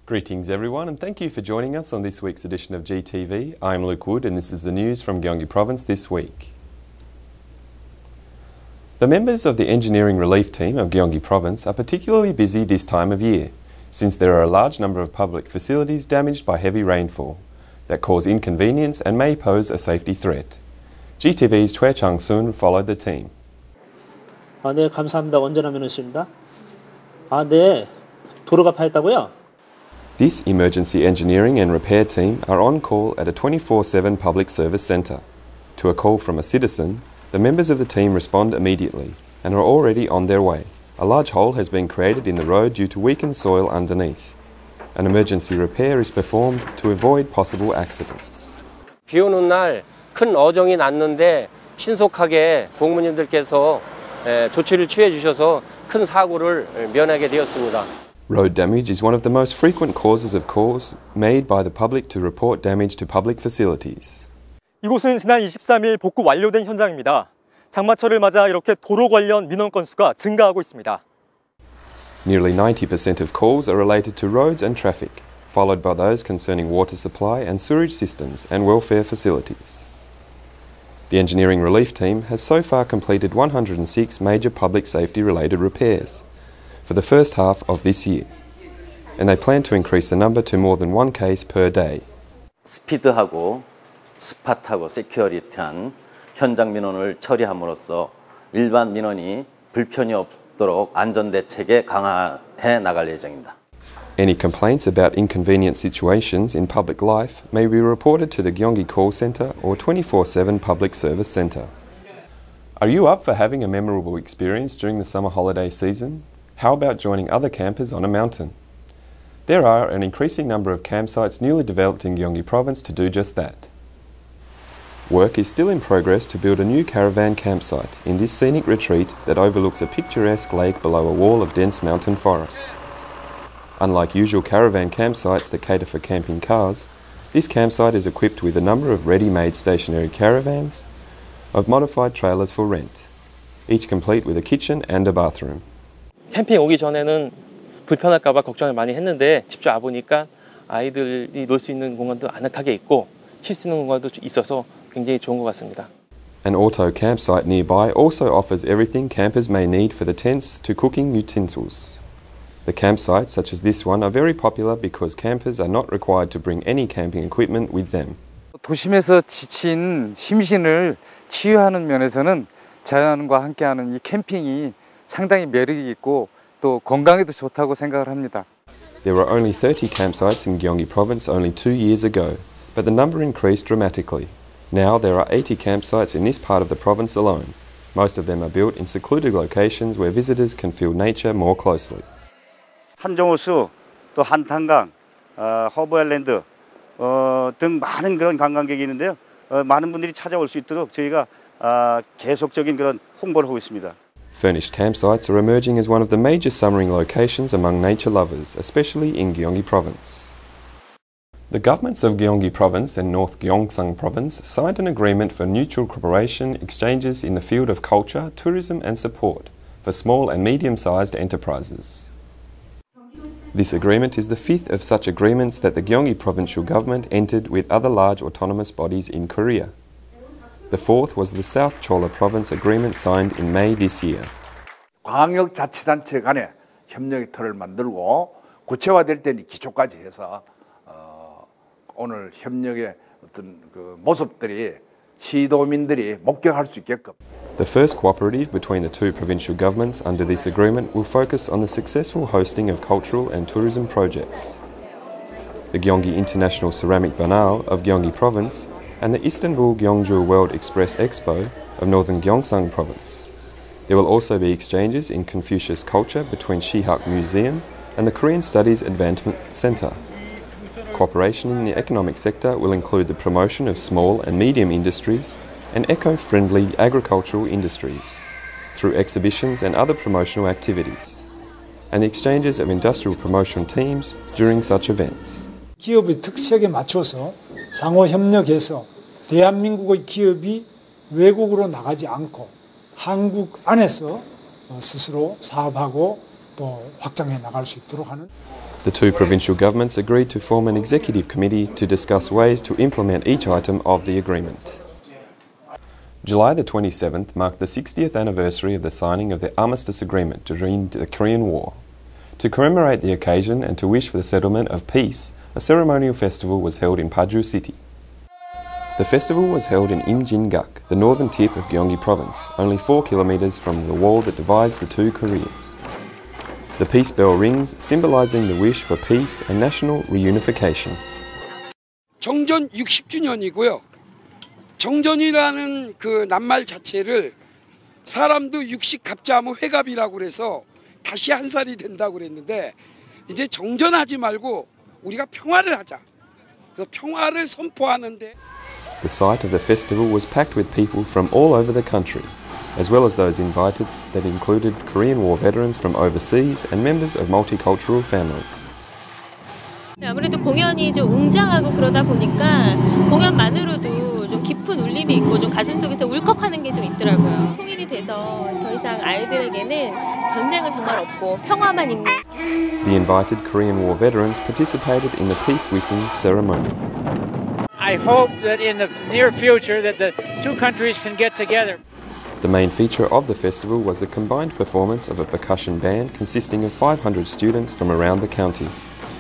Greetings everyone, and thank you for joining us on this week's edition of GTV. I'm Luke Wood and this is the news from Gyeonggi Province this week. The members of the Engineering Relief Team of Gyeonggi Province are particularly busy this time of year, since there are a large number of public facilities damaged by heavy rainfall that cause inconvenience and may pose a safety threat. GTV's Choi Chang-soon followed the team. 네, 감사합니다. 언제나 면허씨입니다. 네, 도로가 파였다고요? This emergency engineering and repair team are on call at a 24/7 public service centre. To a call from a citizen, the members of the team respond immediately and are already on their way. A large hole has been created in the road due to weakened soil underneath. An emergency repair is performed to avoid possible accidents. 비 오는 날 큰 어정이 났는데 신속하게 공무님들께서 조치를 취해 주셔서 큰 사고를 면하게 되었습니다. Road damage is one of the most frequent causes of calls made by the public to report damage to public facilities. 이곳은 지난 23일 복구 완료된 현장입니다. 장마철을 맞아 이렇게 도로 관련 민원 건수가 증가하고 있습니다. Nearly 90% of calls are related to roads and traffic, followed by those concerning water supply and sewage systems and welfare facilities. The Engineering Relief Team has so far completed 106 major public safety related repairs for the first half of this year, and they plan to increase the number to more than one case per day. 스피드하고 스팟하고 세큐리티한 현장 민원을 처리함으로써 일반 민원이 불편이 없도록 안전 대책에 강화해 나갈 예정입니다. Any complaints about inconvenient situations in public life may be reported to the Gyeonggi Call Centre or 24/7 Public Service Centre. Are you up for having a memorable experience during the summer holiday season? How about joining other campers on a mountain? There are an increasing number of campsites newly developed in Gyeonggi Province to do just that. Work is still in progress to build a new caravan campsite in this scenic retreat that overlooks a picturesque lake below a wall of dense mountain forest. Unlike usual caravan campsites that cater for camping cars, this campsite is equipped with a number of ready-made stationary caravans of modified trailers for rent, each complete with a kitchen and a bathroom. 캠핑 오기 전에는 불편할까 봐 걱정을 많이 했는데 직접 와보니까 아이들이 놀 수 있는 공간도 아늑하게 있고 쉴 수 있는 공간도 있어서 굉장히 좋은 것 같습니다. An auto campsite nearby also offers everything campers may need for the tents to cooking utensils. The campsites such as this one are very popular because campers are not required to bring any camping equipment with them. 도심에서 지친 심신을 치유하는 면에서는 자연과 함께하는 이 캠핑이 상당히 매력이 있고 또 건강에도 좋다고 생각을 합니다. There were only 30 campsites in Gyeonggi Province only 2 years ago, but the number increased dramatically. Now there are 80 campsites in this part of the province alone. Most of them are built in secluded locations where visitors can feel nature more closely. 한정호수, 또 한탄강, 허브아일랜드 등 많은 그런 관광객이 있는데요. 많은 분들이 찾아올 수 있도록 저희가 계속적인 그런 홍보를 하고 있습니다. Furnished campsites are emerging as one of the major summering locations among nature lovers, especially in Gyeonggi Province. The governments of Gyeonggi Province and North Gyeongsang Province signed an agreement for mutual cooperation exchanges in the field of culture, tourism and support for small and medium-sized enterprises. This agreement is the fifth of such agreements that the Gyeonggi provincial government entered with other large autonomous bodies in Korea. The fourth was the South Cholla Province agreement signed in May this year. 광역자치단체 간에 협력의 틀을 만들고 구체화될 때는 기초까지 해서 오늘 협력의 어떤 그 모습들이 시도민들이 목격할 수 있게끔. The first cooperative between the two provincial governments under this agreement will focus on the successful hosting of cultural and tourism projects. The Gyeonggi International Ceramic Biennale of Gyeonggi Province and the Istanbul Gyeongju World Express Expo of Northern Gyeongsang Province. There will also be exchanges in Confucius culture between Shihak Museum and the Korean Studies Advancement Center. Cooperation in the economic sector will include the promotion of small and medium industries and eco-friendly agricultural industries through exhibitions and other promotional activities, and the exchanges of industrial promotion teams during such events. 기업의 특색에 맞춰서 상호 협력해서 대한민국의 기업이 외국으로 나가지 않고 한국 안에서 스스로 사업하고 또 확장해 나갈 수 있도록 하는. The two provincial governments agreed to form an executive committee to discuss ways to implement each item of the agreement. July the 27th marked the 60th anniversary of the signing of the Armistice Agreement during the Korean War. To commemorate the occasion and to wish for the settlement of peace, a ceremonial festival was held in Paju City. The festival was held in Imjin-gak, the northern tip of Gyeonggi Province, only 4 kilometres from the wall that divides the two Koreas. The peace bell rings, symbolising the wish for peace and national reunification. 정전 60주년이고요. 정전이라는 그 낱말 자체를 사람도 60 갑자하면 회갑이라고 그래서 다시 한 살이 된다고 그랬는데 이제 정전하지 말고 우리가 평화를 하자. 그 평화를 선포하는데 The site of the festival was packed with people from all over the country, as well as those invited that included Korean War veterans from overseas and members of multicultural families. 아무래도 공연이 좀 웅장하고 그러다 보니까 공연만으로도 좀 깊은 울림이 있고 좀 가슴속에서 울컥하는 게 좀 있더라고요. 통일이 돼서 더 이상 아이들에게는 전쟁은 정말 없고 평화만 있는. The invited Korean War veterans participated in the peace whistling ceremony. I hope that in the near future that the two countries can get together. The main feature of the festival was the combined performance of a percussion band consisting of 500 students from around the county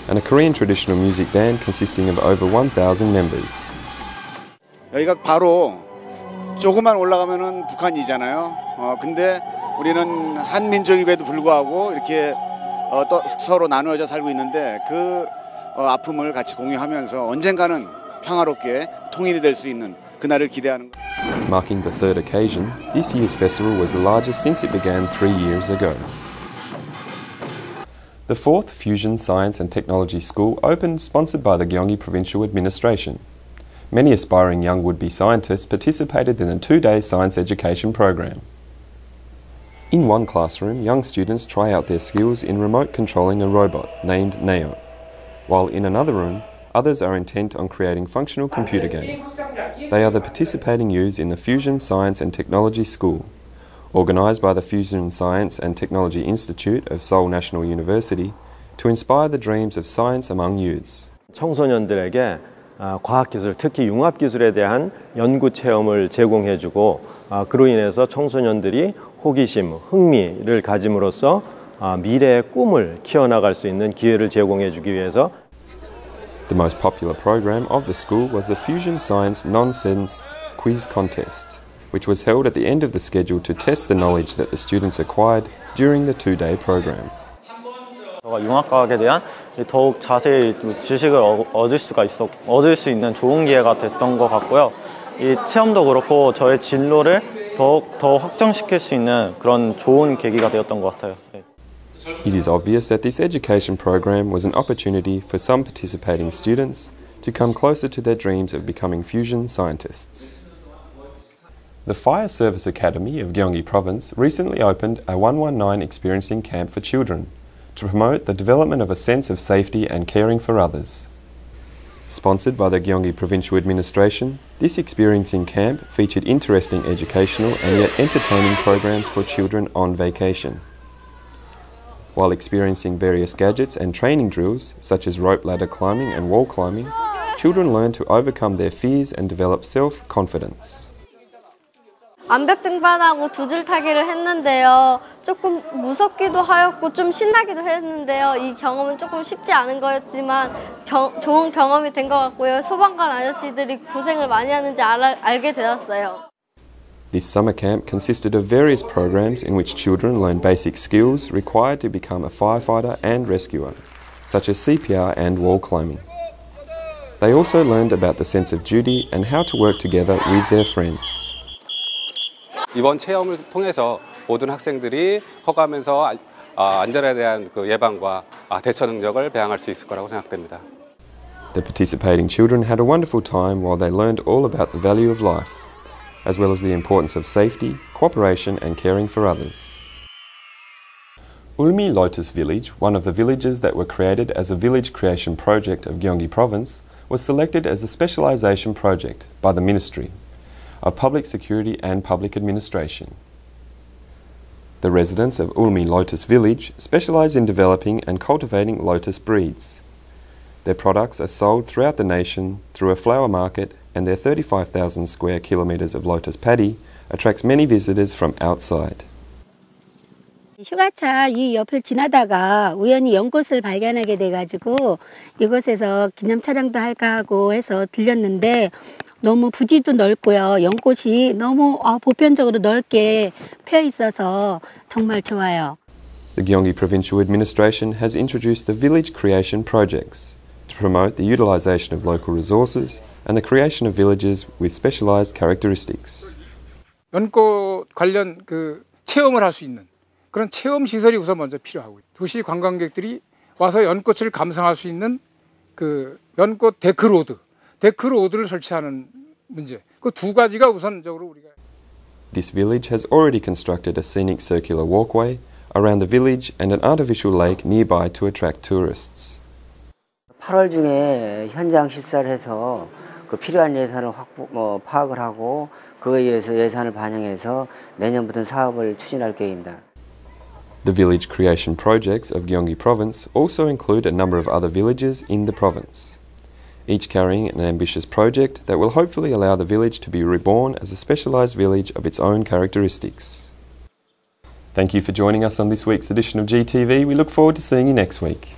and a Korean traditional music band consisting of over 1,000 members. 여기가 바로 조금만 올라가면은 북한이잖아요. 근데 우리는 한 민족임에도 불구하고 이렇게 또 서로 나누어져 살고 있는데 그 아픔을 같이 공유하면서 언젠가는 평화롭게 통일이 될 수 있는 그날을 기대하는 것. Marking the third occasion, this year's festival was the largest since it began 3 years ago. The 4th Fusion Science and Technology School opened, sponsored by the Gyeonggi Provincial Administration. Many aspiring young would-be scientists participated in the 2-day science education program. In one classroom, young students try out their skills in remote controlling a robot named Neo, while in another room, others are intent on creating functional computer games. They are the participating youths in the Fusion Science and Technology School, organised by the Fusion Science and Technology Institute of Seoul National University to inspire the dreams of science among youths. 청소년들에게 과학기술, 특히 융합기술에 대한 연구 체험을 제공해주고 그로 인해서 청소년들이 호기심, 흥미를 가짐으로써 미래의 꿈을 키워나갈 수 있는 기회를 제공해주기 위해서 The most popular program of the school was the Fusion Science Nonsense Quiz Contest, which was held at the end of the schedule to test the knowledge that the students acquired during the 2-day program. 융합과학에 대한 더욱 자세히 지식을 얻을 수 있는 좋은 기회가 됐던 것 같고요. 이 체험도 그렇고 저의 진로를 더 확장시킬 수 있는 그런 좋은 계기가 되었던 것 같아요. It is obvious that this education program was an opportunity for some participating students to come closer to their dreams of becoming fusion scientists. The Fire Service Academy of Gyeonggi Province recently opened a 119 experiencing camp for children to promote the development of a sense of safety and caring for others. Sponsored by the Gyeonggi Provincial Administration, this experiencing camp featured interesting educational and yet entertaining programs for children on vacation. While experiencing various gadgets and training drills, such as rope ladder climbing and wall climbing, children learn to overcome their fears and develop self-confidence. 암벽 등반하고 두 줄 타기를 했는데요. 조금 무섭기도 하였고 좀 신나기도 했는데요. 이 경험은 조금 쉽지 않은 거였지만 좋은 경험이 된 것 같고요. 소방관 아저씨들이 고생을 많이 하는지 알게 되었어요. This summer camp consisted of various programs in which children learn basic skills required to become a firefighter and rescuer, such as CPR and wall climbing. They also learned about the sense of duty and how to work together with their friends. 이번 체험을 통해서 모든 학생들이 커가면서 안전에 대한 그 예방과 대처 능력을 배양할 수 있을 거라고 생각됩니다. The participating children had a wonderful time while they learned all about the value of life, as well as the importance of safety, cooperation and caring for others. Ulmi Lotus Village, one of the villages that were created as a village creation project of Gyeonggi Province, was selected as a specialisation project by the Ministry of Public Security and Public Administration. The residents of Ulmi Lotus Village specialise in developing and cultivating lotus breeds. Their products are sold throughout the nation through a flower market, and their 35,000 square kilometres of lotus paddy attracts many visitors from outside. 휴가차 이 옆을 지나다가 우연히 연꽃을 발견하게 돼가지고 이곳에서 기념 촬영도 할까 하고 해서 들렸는데 너무 부지도 넓고요. 연꽃이 너무 보편적으로 넓게 펴 있어서 정말 좋아요. The Gyeonggi Provincial Administration has introduced the Village Creation Projects to promote the utilisation of local resources and the creation of villages with specialised characteristics. 연꽃 관련 체험을 할 수 있는 그런 체험 시설이 우선 먼저 필요하고, 도시 관광객들이 와서 연꽃을 감상할 수 있는 연꽃 데크로드를 설치하는 문제. 그 두 가지가 우선적으로 우리가. This village has already constructed a scenic circular walkway around the village and an artificial lake nearby to attract tourists. 8월 중에 현장 실사를 해서 필요한 예산을 파악을 하고 그거에 의해서 예산을 반영해서 내년부터 사업을 추진할 계획입니다. The village creation projects of Gyeonggi Province also include a number of other villages in the province, each carrying an ambitious project that will hopefully allow the village to be reborn as a specialised village of its own characteristics. Thank you for joining us on this week's edition of GTV. We look forward to seeing you next week.